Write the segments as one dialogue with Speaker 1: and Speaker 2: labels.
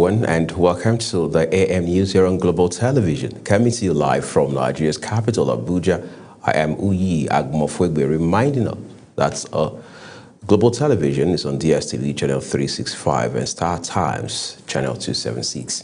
Speaker 1: everyone, and welcome to the AM News here on Global Television. Coming to you live from Nigeria's capital, Abuja. I am Uyi Agmofwegbe, reminding us that Global Television is on DSTV channel 365 and Star Times channel 276.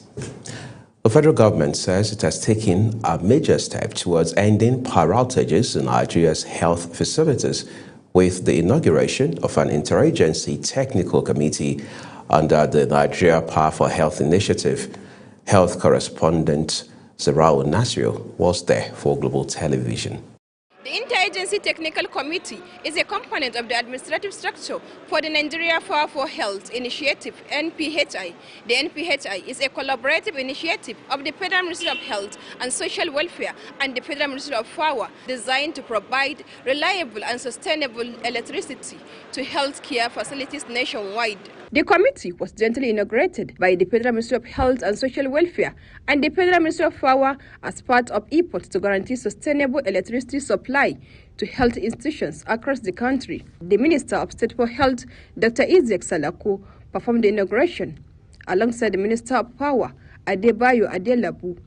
Speaker 1: The federal government says it has taken a major step towards ending power outages in Nigeria's health facilities with the inauguration of an interagency technical committee under the Nigeria Power for Health Initiative. Health correspondent Zarao Nasrio was there for Global Television.
Speaker 2: The Interagency Technical Committee is a component of the administrative structure for the Nigeria Power for Health Initiative, NPHI. The NPHI is a collaborative initiative of the Federal Ministry of Health and Social Welfare and the Federal Ministry of Power, designed to provide reliable and sustainable electricity to healthcare facilities nationwide. The committee was gently inaugurated by the Federal Ministry of Health and Social Welfare and the Federal Ministry of Power as part of efforts to guarantee sustainable electricity supply to health institutions across the country. The Minister of State for Health, Dr. Isiaq Salako, performed the inauguration alongside the Minister of Power, Adebayo Adelabu,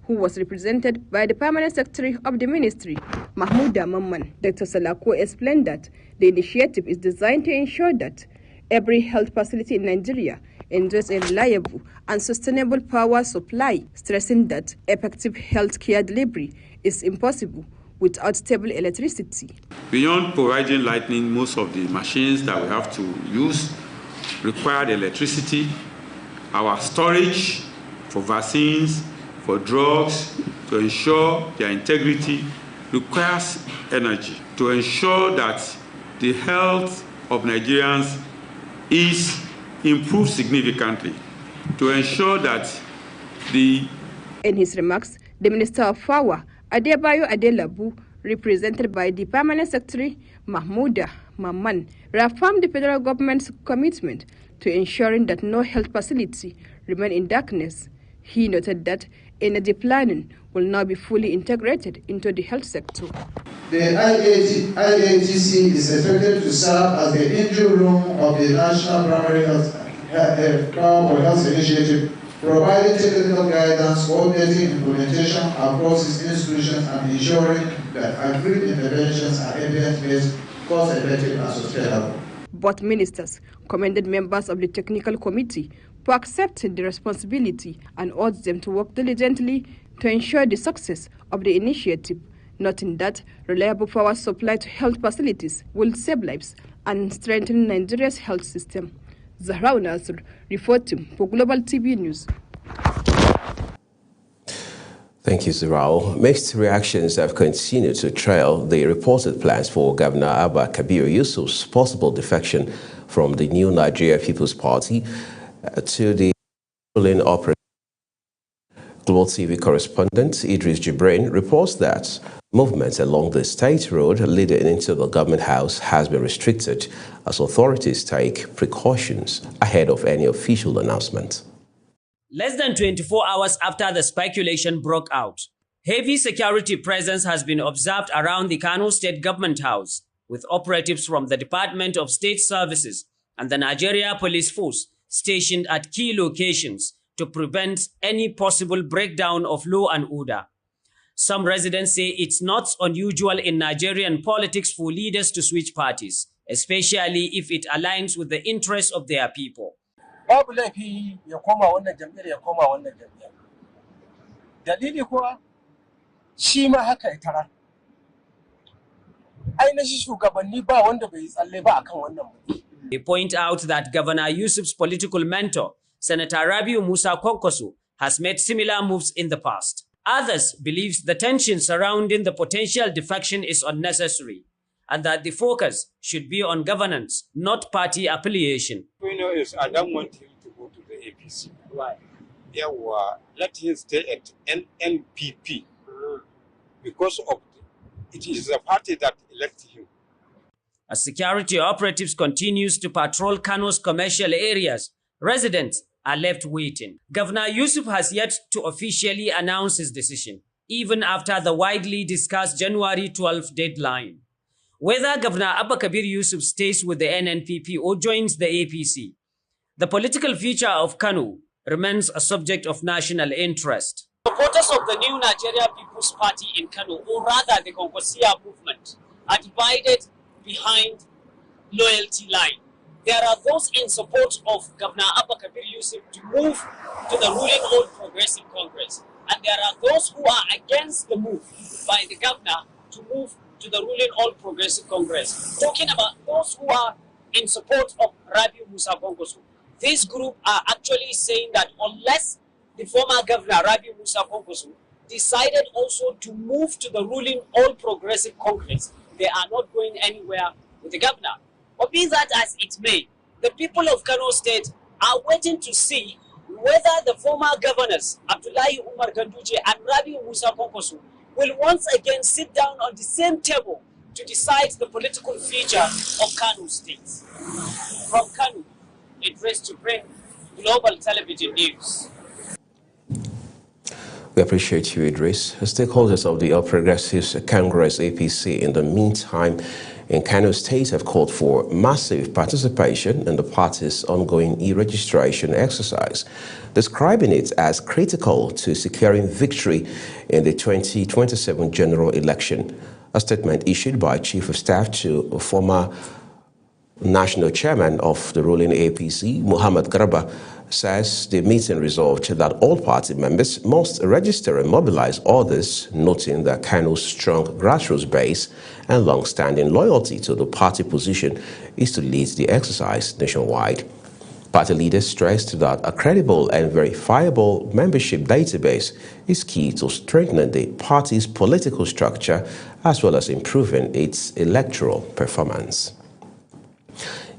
Speaker 2: who was represented by the Permanent Secretary of the Ministry, Mahmouda Mamman. Dr. Salako explained that the initiative is designed to ensure that every health facility in Nigeria enjoys a reliable and sustainable power supply, stressing that effective healthcare delivery is impossible without stable electricity.
Speaker 3: Beyond providing lighting, most of the machines that we have to use require the electricity. Our storage for vaccines, for drugs, to ensure their integrity requires energy. To ensure that the health of Nigerians is improved significantly, to ensure that In
Speaker 2: his remarks, the Minister of Power, Adebayo Adelabu, represented by the Permanent Secretary, Mahmouda Mamman, reaffirmed the federal government's commitment to ensuring that no health facility remain in darkness. He noted that energy planning will now be fully integrated into the health sector.
Speaker 4: The IATC is expected to serve as the engine room of the National Primary Health Power for Health Initiative, providing technical guidance, coordinating implementation across its institutions, and ensuring that agreed interventions are evidence-based, cost-effective, and sustainable.
Speaker 2: Both ministers commended members of the technical committee for accepting the responsibility and urged them to work diligently to ensure the success of the initiative, noting that reliable power supply to health facilities will save lives and strengthen Nigeria's health system. Zarao Nasir reporting for Global TV News.
Speaker 1: Thank you, Zarao. Mixed reactions have continued to trail the reported plans for Governor Abba Kabir Yusuf's possible defection from the new Nigeria People's Party to the ruling operating. Global TV correspondent Idris Jibrin reports that movement along the state road leading into the government house has been restricted as authorities take precautions ahead of any official announcement.
Speaker 5: Less than 24 hours after the speculation broke out, heavy security presence has been observed around the Kano State Government House, with operatives from the Department of State Services and the Nigeria Police Force stationed at key locations to prevent any possible breakdown of law and order. Some residents say it's not unusual in Nigerian politics for leaders to switch parties, especially if it aligns with the interests of their people.
Speaker 6: Babu laifi ya koma wannan jam'iyyar ya koma wannan jam'iyyar. Dalili kuwa shi ma haka ya tarar. Ainihin shugabanni ba wanda bai tsalle ba akan wannan mutum.
Speaker 5: They point out that Governor Yusuf's political mentor, Senator Rabiu Musa Kwankwaso, has made similar moves in the past. Others believe the tension surrounding the potential defection is unnecessary and that the focus should be on governance, not party affiliation.
Speaker 7: We know is I don't want him to go to the APC.
Speaker 6: Why?
Speaker 7: Yeah, let him stay at NNPP because of it is a party that elected him.
Speaker 5: As security operatives continues to patrol Kano's commercial areas, residents are left waiting. Governor Yusuf has yet to officially announce his decision, even after the widely discussed January 12th deadline. Whether Governor Abba Kabir Yusuf stays with the NNPP or joins the APC, the political future of Kano remains a subject of national interest. Supporters of the new Nigeria People's Party in Kano, or rather the Konkosia movement, are divided behind loyalty line. There are those in support of Governor Abba Kabir Yusuf to move to the ruling All Progressive Congress, and there are those who are against the move by the governor to move to the ruling All Progressive Congress. Talking about those who are in support of Rabiu Musa Kwankwaso, this group are actually saying that unless the former governor Rabiu Musa Kwankwaso decided also to move to the ruling All Progressive Congress, they are not going anywhere with the governor. But be that as it may, the people of Kano State are waiting to see whether the former governors, Abdullahi Umar Ganduje and Rabiu Musa Kwankwaso, will once again sit down on the same table to decide the political future of Kano State. From Kano, Idris to bring Global Television News.
Speaker 1: We appreciate you, Idris. Stakeholders of the All Progressives Congress APC in the meantime in Kano State have called for massive participation in the party's ongoing e-registration exercise, describing it as critical to securing victory in the 2027 general election. A statement issued by Chief of Staff to former National Chairman of the ruling APC, Muhammad Garba, says the meeting resolved that all party members must register and mobilize others, noting that Kano's strong grassroots base and long-standing loyalty to the party position is to lead the exercise nationwide. Party leaders stressed that a credible and verifiable membership database is key to strengthening the party's political structure as well as improving its electoral performance.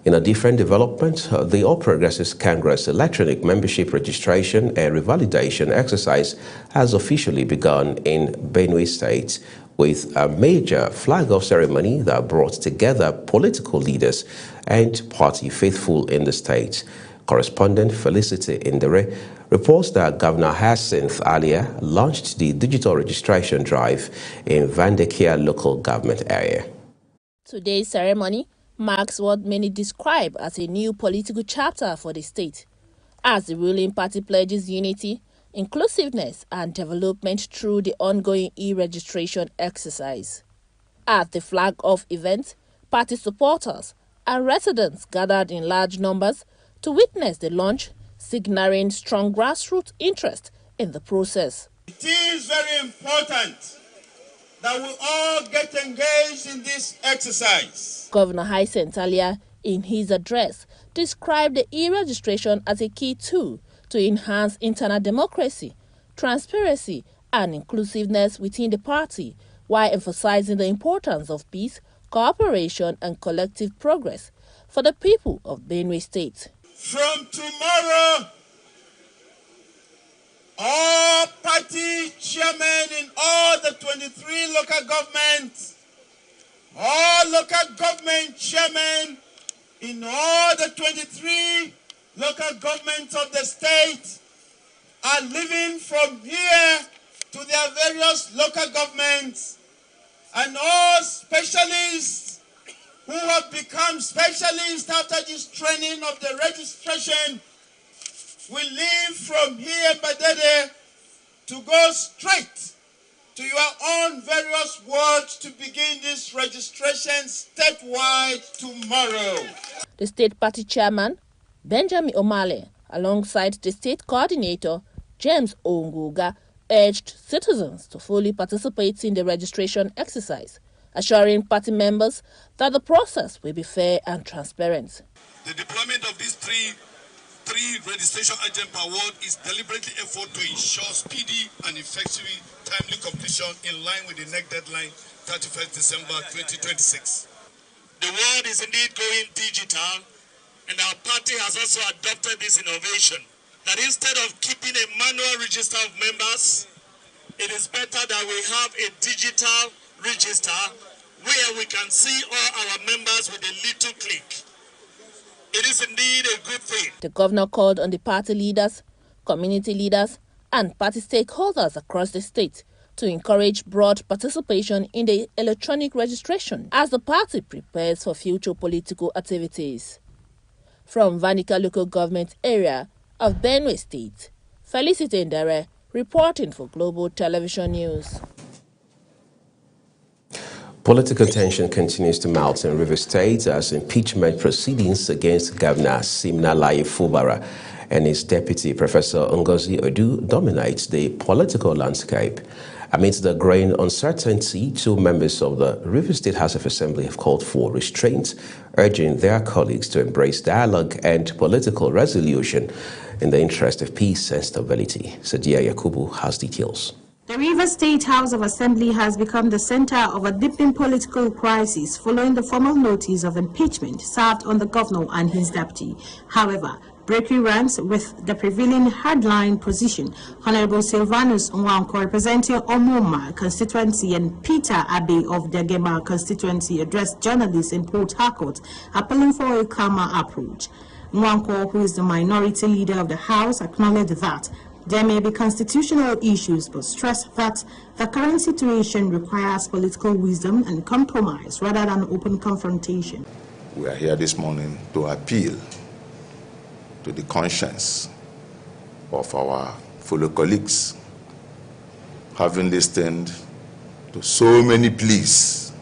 Speaker 1: In a different development, the All Progressives Congress electronic membership registration and revalidation exercise has officially begun in Benue State with a major flag-off ceremony that brought together political leaders and party faithful in the state. Correspondent Felicity Indere reports that Governor Hyacinth Alia launched the digital registration drive in Vandekia local government area.
Speaker 8: Today's ceremony marks what many describe as a new political chapter for the state, as the ruling party pledges unity, inclusiveness and development through the ongoing e-registration exercise. At the flag-off event, party supporters and residents gathered in large numbers to witness the launch, signaling strong grassroots interest in the process.
Speaker 9: It is very important that we all get engaged in this exercise.
Speaker 8: Governor Hyacinth Alia, in his address, described the e-registration as a key tool to enhance internal democracy, transparency, and inclusiveness within the party, while emphasizing the importance of peace, cooperation, and collective progress for the people of Benue State.
Speaker 9: From tomorrow, all party chairmen in all the 23 local governments, all local government chairmen in all the 23 local governments of the state are living from here to their various local governments, and all specialists who have become specialists after this training of the registration will leave from here, Badede, to go straight to your own various wards to begin this registration statewide tomorrow.
Speaker 8: The state party chairman, Benjamin Omale, alongside the state coordinator, James Onguga, urged citizens to fully participate in the registration exercise, assuring party members that the process will be fair and transparent.
Speaker 10: The deployment of these three registration agent per ward is deliberately effort to ensure speedy and effective timely completion in line with the next deadline, 31st December 2026.
Speaker 11: The world is indeed going digital, and our party has also adopted this innovation, that instead of keeping a manual register of members, it is better that we have a digital register where we can see all our members with a little click. It is indeed a good thing.
Speaker 8: The governor called on the party leaders, community leaders, and party stakeholders across the state to encourage broad participation in the electronic registration as the party prepares for future political activities. From Vanica local government area, of Benue State. Felicity Ndere reporting for Global Television News.
Speaker 1: Political tension continues to mount in Rivers State as impeachment proceedings against Governor Siminalayi Fubara and his deputy, Professor Ngozi Odu, dominates the political landscape. Amidst the growing uncertainty, two members of the Rivers State House of Assembly have called for restraint, urging their colleagues to embrace dialogue and political resolution in the interest of peace and stability. Sadia Yakubu has details.
Speaker 12: The Rivers State House of Assembly has become the center of a deepening political crisis following the formal notice of impeachment served on the governor and his deputy. However, breaking ranks with the prevailing hardline position, Honorable Silvanus Nwankwo, representing Omoma constituency, and Peter Abe of Dagema constituency addressed journalists in Port Harcourt, appealing for a calmer approach. Nwankwo, who is the minority leader of the House, acknowledged that there may be constitutional issues, but stressed that the current situation requires political wisdom and compromise rather than open confrontation.
Speaker 13: We are here this morning to appeal to the conscience of our fellow colleagues, having listened to so many pleas,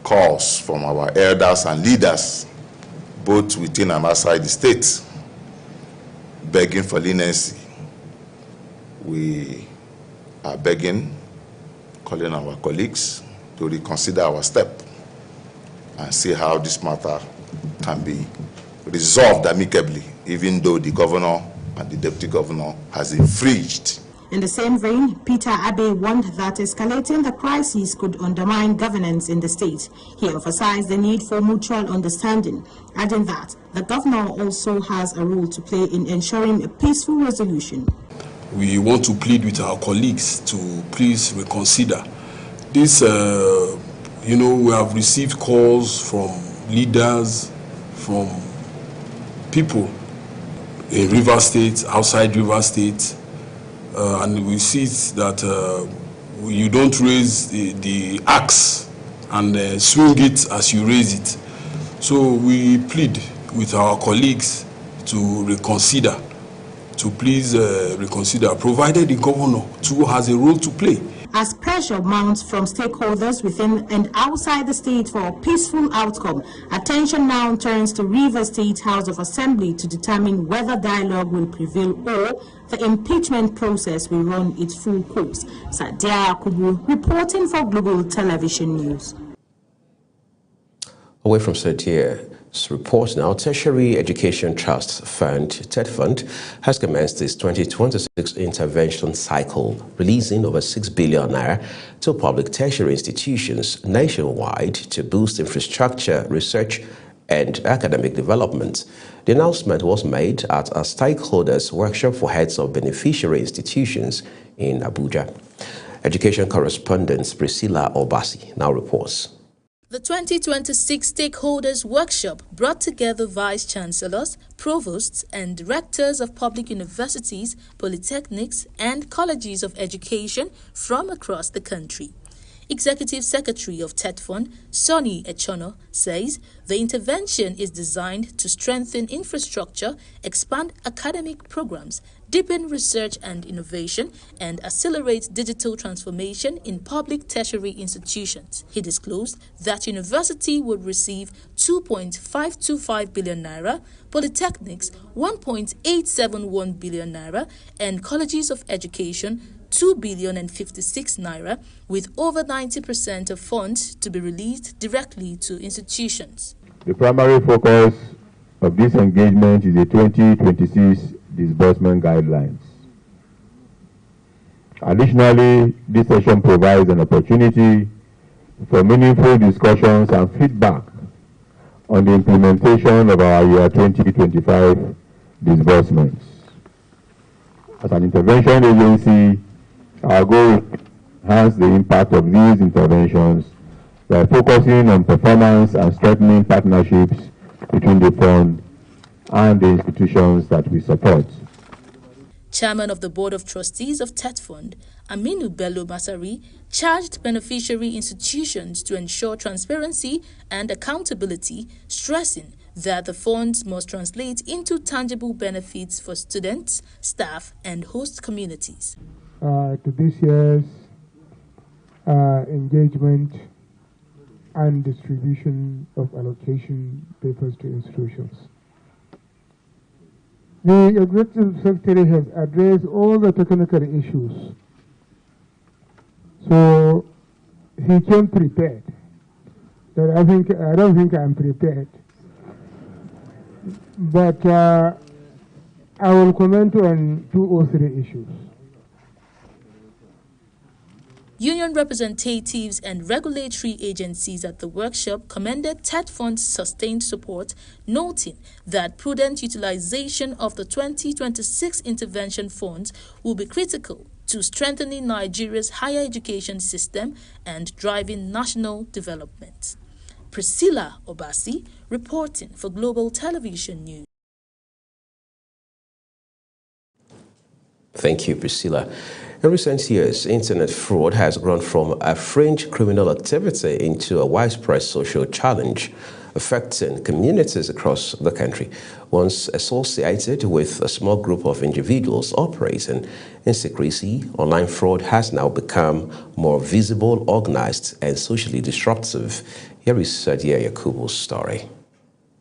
Speaker 13: calls from our elders and leaders, both within and outside the state, begging for leniency. We are begging, calling our colleagues to reconsider our step and see how this matter can be resolved amicably, even though the governor and the deputy governor has infringed.
Speaker 12: In the same vein, Peter Abe warned that escalating the crisis could undermine governance in the state. He emphasized the need for mutual understanding, adding that the governor also has a role to play in ensuring a peaceful resolution.
Speaker 14: We want to plead with our colleagues to please reconsider. This, we have received calls from leaders, from people in Rivers State, outside Rivers State, and we see that you don't raise the axe and swing it as you raise it. So we plead with our colleagues to reconsider, to please reconsider, provided the governor too has a role to play.
Speaker 12: As pressure mounts from stakeholders within and outside the state for a peaceful outcome, attention now turns to Rivers State House of Assembly to determine whether dialogue will prevail or the impeachment process will run its full course. Sadia Yakubu reporting for Global Television News.
Speaker 1: Away from Sadia's report now, Tertiary Education Trust Fund, TED has commenced its 2026 intervention cycle, releasing over 6 billion naira to public tertiary institutions nationwide to boost infrastructure, research, and academic development. The announcement was made at a stakeholders workshop for heads of beneficiary institutions in Abuja. Education correspondent Priscilla Obasi now reports.
Speaker 8: The 2026 Stakeholders Workshop brought together vice-chancellors, provosts, and directors of public universities, polytechnics, and colleges of education from across the country. Executive Secretary of TETFund, Sonny Echono, says the intervention is designed to strengthen infrastructure, expand academic programs, deepen research and innovation, and accelerate digital transformation in public tertiary institutions. He disclosed that university would receive 2.525 billion naira, polytechnics 1.871 billion naira, and colleges of education 2 billion and 56 naira, with over 90% of funds to be released directly to institutions.
Speaker 15: The primary focus of this engagement is the 2026 disbursement guidelines. Additionally, this session provides an opportunity for meaningful discussions and feedback on the implementation of our year 2025 disbursements. As an intervention agency, our goal is to enhance the impact of these interventions by focusing on performance and strengthening partnerships between the fund and the institutions that we support.
Speaker 8: Chairman of the Board of Trustees of TETFund, Aminu Bello Masari, charged beneficiary institutions to ensure transparency and accountability, stressing that the funds must translate into tangible benefits for students, staff, and host communities.
Speaker 16: To this year's engagement and distribution of allocation papers to institutions. The Executive Secretary has addressed all the technical issues. So he came prepared. But I don't think I'm prepared. But I will comment on 2 or 3 issues.
Speaker 8: Union representatives and regulatory agencies at the workshop commended TETFund's sustained support, noting that prudent utilization of the 2026 intervention funds will be critical to strengthening Nigeria's higher education system and driving national development. Priscilla Obasi, reporting for Global Television News.
Speaker 1: Thank you, Priscilla. In recent years, internet fraud has grown from a fringe criminal activity into a widespread social challenge affecting communities across the country. Once associated with a small group of individuals operating in secrecy, online fraud has now become more visible, organized, and socially disruptive. Here is Sadia Yakubu's story.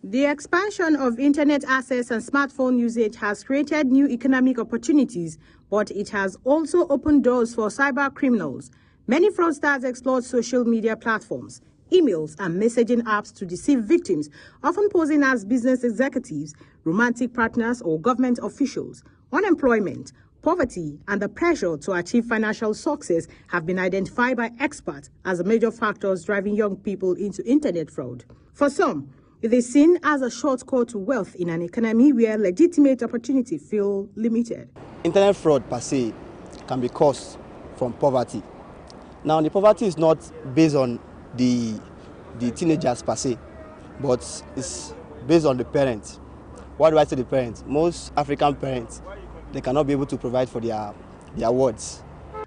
Speaker 17: The expansion of internet access and smartphone usage has created new economic opportunities, but it has also opened doors for cyber criminals. Many fraudsters exploit social media platforms, emails, and messaging apps to deceive victims, often posing as business executives, romantic partners, or government officials. Unemployment, poverty, and the pressure to achieve financial success have been identified by experts as the major factors driving young people into internet fraud. For some, it is seen as a shortcut to wealth in an economy where legitimate opportunity feel limited.
Speaker 18: Internet fraud per se can be caused from poverty. Now, the poverty is not based on the teenagers per se, but it's based on the parents. Why do I say the parents? Most African parents, they cannot be able to provide for their wards.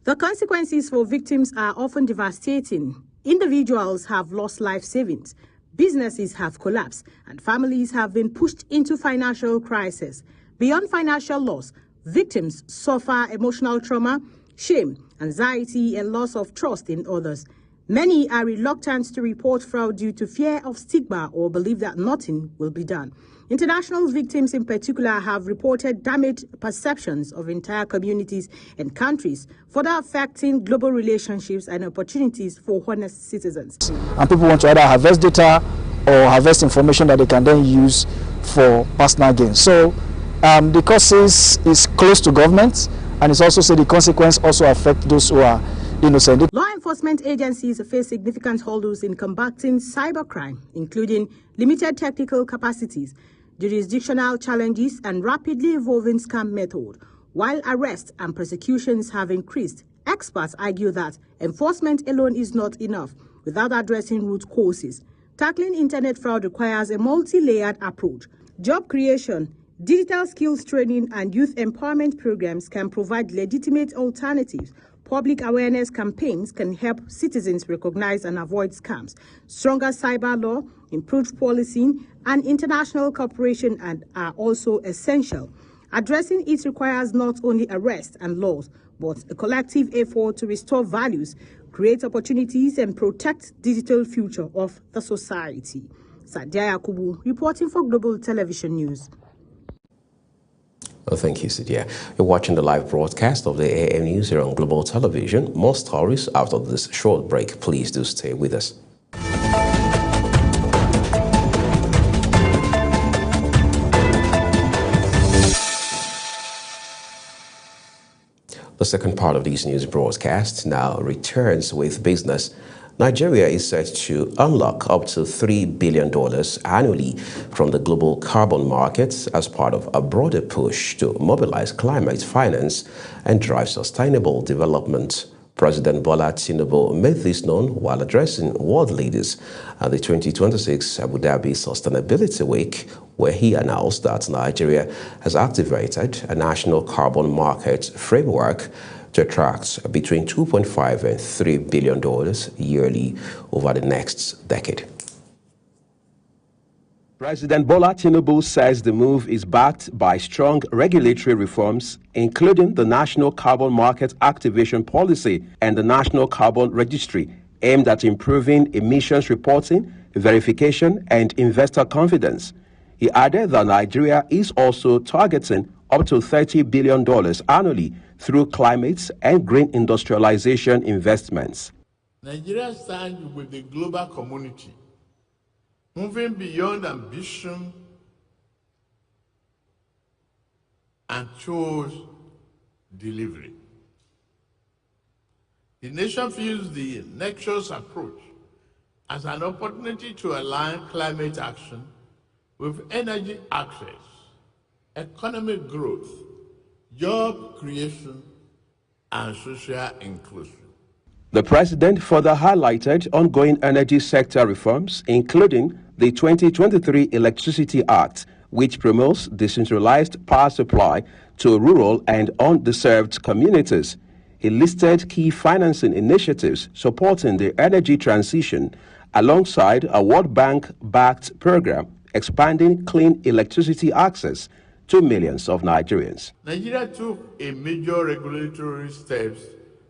Speaker 17: The consequences for victims are often devastating. Individuals have lost life savings. Businesses have collapsed and families have been pushed into financial crisis. Beyond financial loss, victims suffer emotional trauma, shame, anxiety, and loss of trust in others. Many are reluctant to report fraud due to fear of stigma or believe that nothing will be done. International victims in particular have reported damaged perceptions of entire communities and countries, further affecting global relationships and opportunities for honest citizens.
Speaker 19: And people want to either harvest data or harvest information that they can then use for personal gain. So the causes is close to government, and it's also said the consequence also affect those who are innocent.
Speaker 17: Law enforcement agencies face significant hurdles in combating cybercrime, including limited technical capacities, jurisdictional challenges, and rapidly evolving scam method. While arrests and prosecutions have increased, experts argue that enforcement alone is not enough without addressing root causes. Tackling internet fraud requires a multi-layered approach. Job creation, digital skills training, and youth empowerment programs can provide legitimate alternatives. Public awareness campaigns can help citizens recognize and avoid scams. Stronger cyber law, improved policing, and international cooperation are also essential. Addressing it requires not only arrest and laws, but a collective effort to restore values, create opportunities, and protect the digital future of the society. Sadia Yakubu, reporting for Global Television News.
Speaker 1: Well, thank you, Sadia. You're watching the live broadcast of the AM News here on Global Television. More stories after this short break. Please do stay with us. The second part of this news broadcast now returns with business. Nigeria is set to unlock up to $3 billion annually from the global carbon markets as part of a broader push to mobilize climate finance and drive sustainable development. President Bola Tinubu made this known while addressing world leaders at the 2026 Abu Dhabi Sustainability Week, where he announced that Nigeria has activated a national carbon market framework to attract between $2.5 and $3 billion yearly over the next decade. President Bola Tinubu says the move is backed by strong regulatory reforms, including the National Carbon Market Activation Policy and the National Carbon Registry, aimed at improving emissions reporting, verification, and investor confidence. He added that Nigeria is also targeting up to $30 billion annually through climate and green industrialization investments.
Speaker 20: Nigeria stands with the global community, moving beyond ambition and chose delivery. The nation views the Nexus approach as an opportunity to align climate action with energy access, economic growth, job creation, and social inclusion.
Speaker 1: The president further highlighted ongoing energy sector reforms, including the 2023 Electricity Act, which promotes decentralized power supply to rural and underserved communities. He listed key financing initiatives supporting the energy transition, alongside a World Bank-backed program expanding clean electricity access to millions of Nigerians.
Speaker 20: Nigeria took a major regulatory steps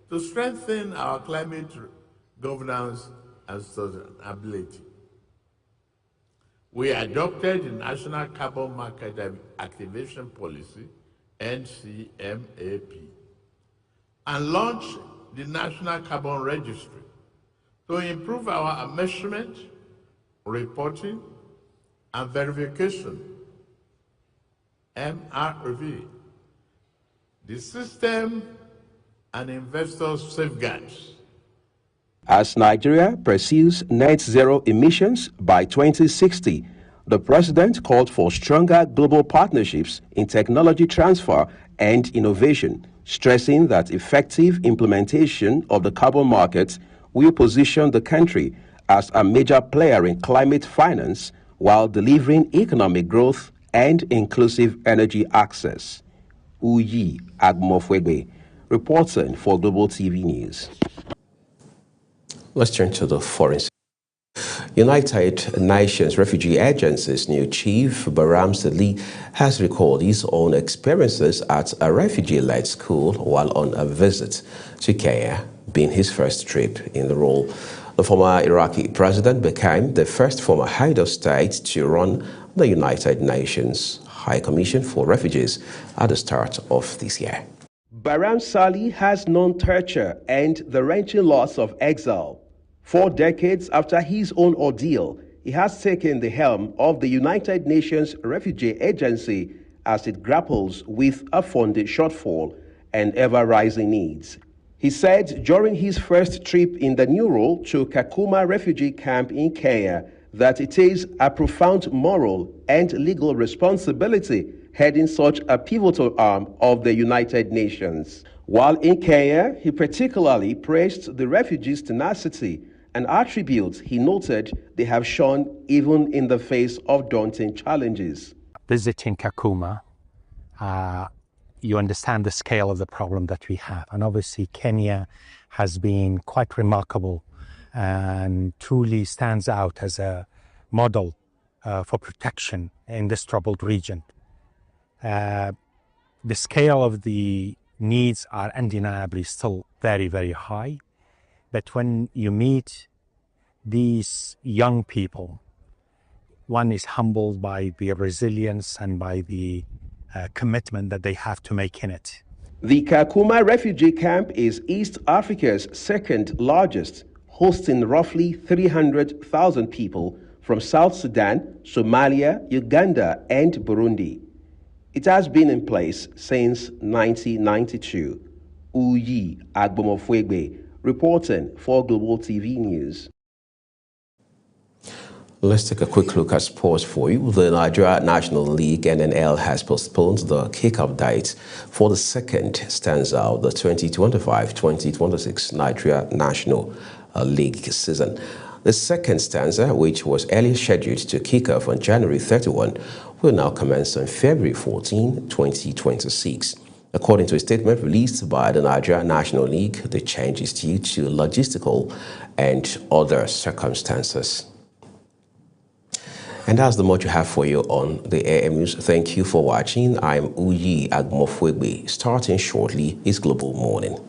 Speaker 20: to strengthen our climate governance and sustainability. We adopted the National Carbon Market Activation Policy, NCMAP, and launched the National Carbon Registry to improve our measurement, reporting, and verification, MRV. The system and investor safeguards.
Speaker 1: As Nigeria pursues net zero emissions by 2060, the president called for stronger global partnerships in technology transfer and innovation, stressing that effective implementation of the carbon market will position the country as a major player in climate finance while delivering economic growth and inclusive energy access. Uyi Agmofwegbe, reporting for Global TV News. Let's turn to the foreign. United Nations Refugee Agency's new chief, Baram Sali, has recalled his own experiences at a refugee-led school while on a visit to Kenya, being his first trip in the role. The former Iraqi president became the first former head of state to run the United Nations High Commission for Refugees at the start of this year. Baram Sali has known torture and the wrenching loss of exile. 4 decades after his own ordeal, he has taken the helm of the United Nations Refugee Agency as it grapples with a funding shortfall and ever-rising needs. He said during his first trip in the new role to Kakuma refugee camp in Kenya that it is a profound moral and legal responsibility heading such a pivotal arm of the United Nations. While in Kenya, he particularly praised the refugees' tenacity, an attribute he noted they have shown even in the face of daunting challenges.
Speaker 21: Visiting Kakuma, you understand the scale of the problem that we have. And obviously Kenya has been quite remarkable and truly stands out as a model for protection in this troubled region. The scale of the needs are undeniably still very, very high. But when you meet these young people, one is humbled by their resilience and by the commitment that they have to make in it.
Speaker 1: The Kakuma refugee camp is East Africa's second largest, hosting roughly 300,000 people from South Sudan, Somalia, Uganda, and Burundi. It has been in place since 1992. Uyi Agbomofwegbe, reporting for Global TV News. Let's take a quick look at sports for you. The Nigeria National League, NNL, has postponed the kickoff date for the second stanza of the 2025-2026 Nigeria National League season. The second stanza, which was earlier scheduled to kick off on January 31, will now commence on February 14, 2026. According to a statement released by the Nigeria National League, the change is due to logistical and other circumstances. And that's the much we have for you on the AM News. Thank you for watching. I'm Uyi Agmofwegbe. Starting shortly is Global Morning.